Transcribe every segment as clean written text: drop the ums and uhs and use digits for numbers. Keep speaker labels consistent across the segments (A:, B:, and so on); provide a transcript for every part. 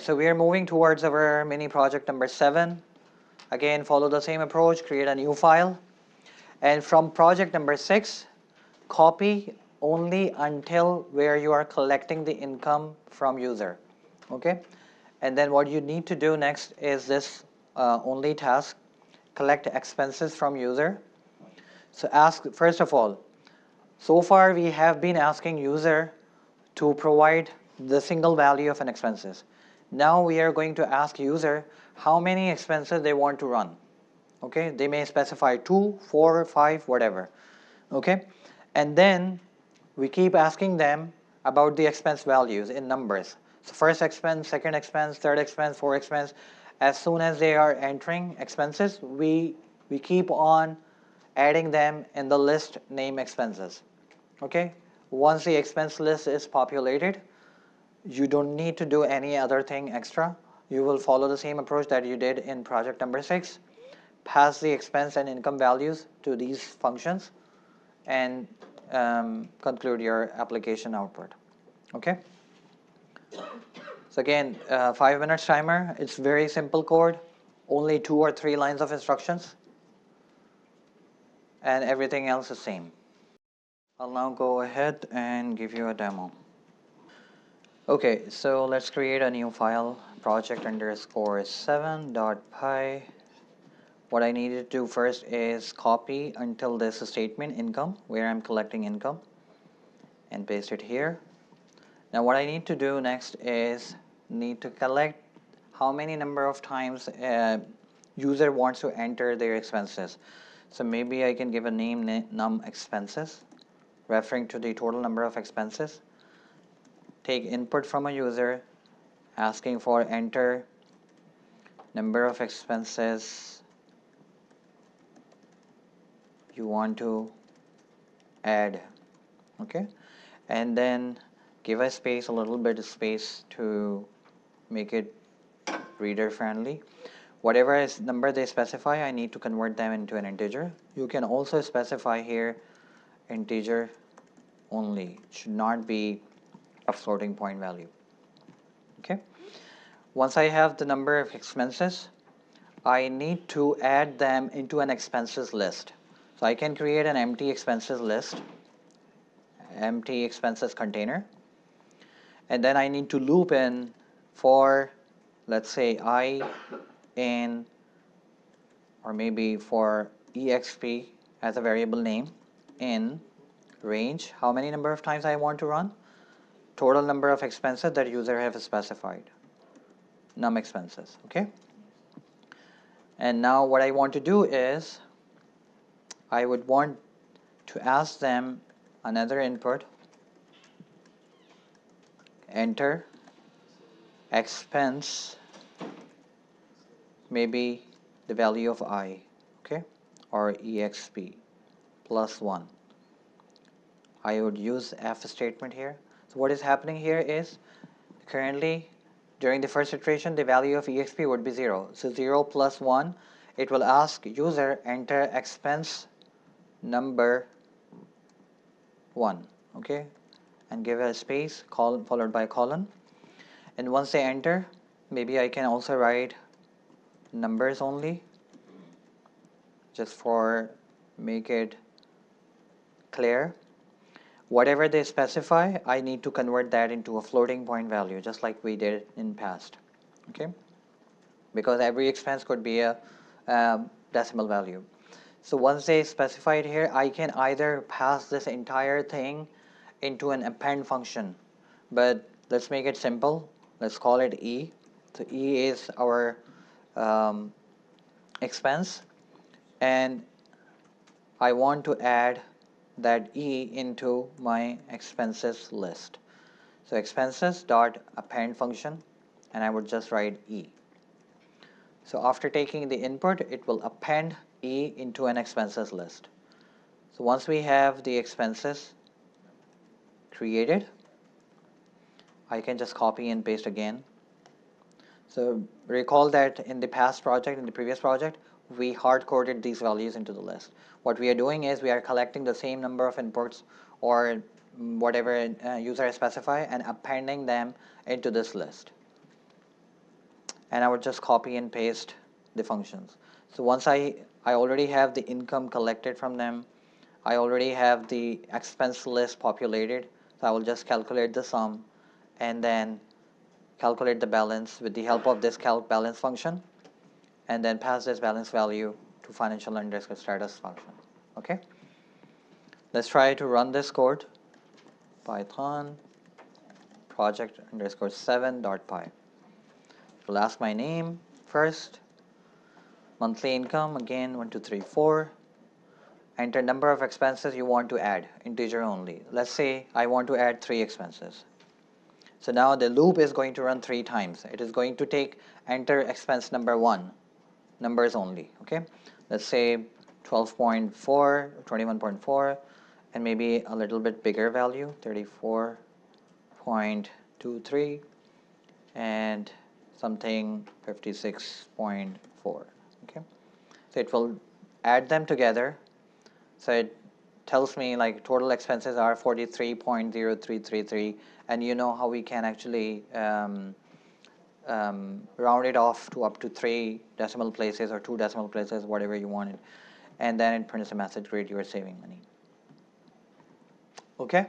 A: So we are moving towards our mini project number 7. Again, follow the same approach, create a new file. And from project number 6, copy only until where you are collecting the income from user. Okay? And then what you need to do next is this only task, collect expenses from user. So ask, first of all, so far we have been asking user to provide the single value of an expenses. Now we are going to ask user how many expenses they want to run. Okay, they may specify 2, 4, 5, whatever. Okay, and then we keep asking them about the expense values in numbers. So first expense, second expense, third expense, fourth expense. As soon as they are entering expenses, we keep on adding them in the list name expenses. Okay, once the expense list is populated, you don't need to do any other thing extra. You will follow the same approach that you did in project number 6. Pass the expense and income values to these functions and conclude your application output. Okay. So again, 5 minutes timer. It's very simple code, only 2 or 3 lines of instructions, and everything else is same. I'll now go ahead and give you a demo. Okay, so let's create a new file, project_7.py. What I need to do first is copy until this statement income, where I'm collecting income, and paste it here. Now what I need to do next is need to collect how many number of times user wants to enter their expenses. So maybe I can give a name num expenses, referring to the total number of expenses. Take input from a user, asking for enter number of expenses you want to add. Okay, and then give a space, a little bit of space to make it reader friendly. Whatever is number they specify, I need to convert them into an integer. You can also specify here integer only. It should not be a floating point value. Okay. Once I have the number of expenses, I need to add them into an expenses list. So I can create an empty expenses list, empty expenses container, and then I need to loop in for, let's say, I in, or maybe for exp as a variable name, in range, how many number of times I want to run, total number of expenses that user have specified, num expenses. Okay, and now what I want to do is I would want to ask them another input, enter expense, maybe the value of I, okay, or exp plus 1. I would use F statement here. So what is happening here is currently during the first iteration the value of exp would be 0. So 0 plus 1, it will ask user enter expense number 1, okay, and give a space colon followed by colon. And once they enter, maybe I can also write numbers only, just for make it clear. Whatever they specify, I need to convert that into a floating point value, just like we did in past. Okay, because every expense could be a decimal value. So once they specify it here, I can either pass this entire thing into an append function, but let's make it simple. Let's call it E. So E is our expense, and I want to add that E into my expenses list. So expenses dot append function, and I would just write E. So after taking the input, it will append E into an expenses list. So once we have the expenses created, I can just copy and paste again. So recall that in the past project, in the previous project, we hard-coded these values into the list. What we are doing is we are collecting the same number of inputs or whatever user specify and appending them into this list. and I would just copy and paste the functions. So once I already have the income collected from them, I already have the expense list populated, so I will just calculate the sum and then calculate the balance with the help of this calc balance function, and then pass this balance value to financial underscore status function. Okay, let's try to run this code. Python project underscore 7.py. We'll ask my name first, monthly income, again 1, 2, 3, 4. Enter number of expenses you want to add, integer only. Let's say I want to add 3 expenses. So now the loop is going to run 3 times. It is going to take enter expense number 1, numbers only. Okay, let's say 12.4, 21.4, and maybe a little bit bigger value, 34.23, and something 56.4. Okay, so it will add them together. So it tells me like total expenses are 43.0333, and you know how we can actually round it off to up to 3 decimal places or 2 decimal places, whatever you wanted, and then it prints a message, great, you are saving money. Okay,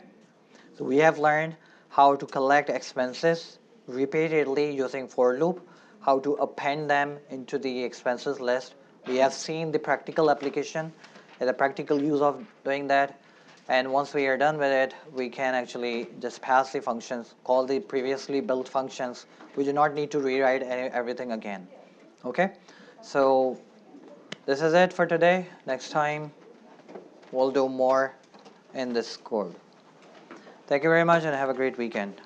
A: so we have learned how to collect expenses repeatedly using for loop, how to append them into the expenses list. We have seen the practical application and the practical use of doing that, and once we are done with it, we can actually just pass the functions, call the previously built functions. We do not need to rewrite everything again. Okay, so this is it for today. Next time we'll do more in this code. Thank you very much and have a great weekend.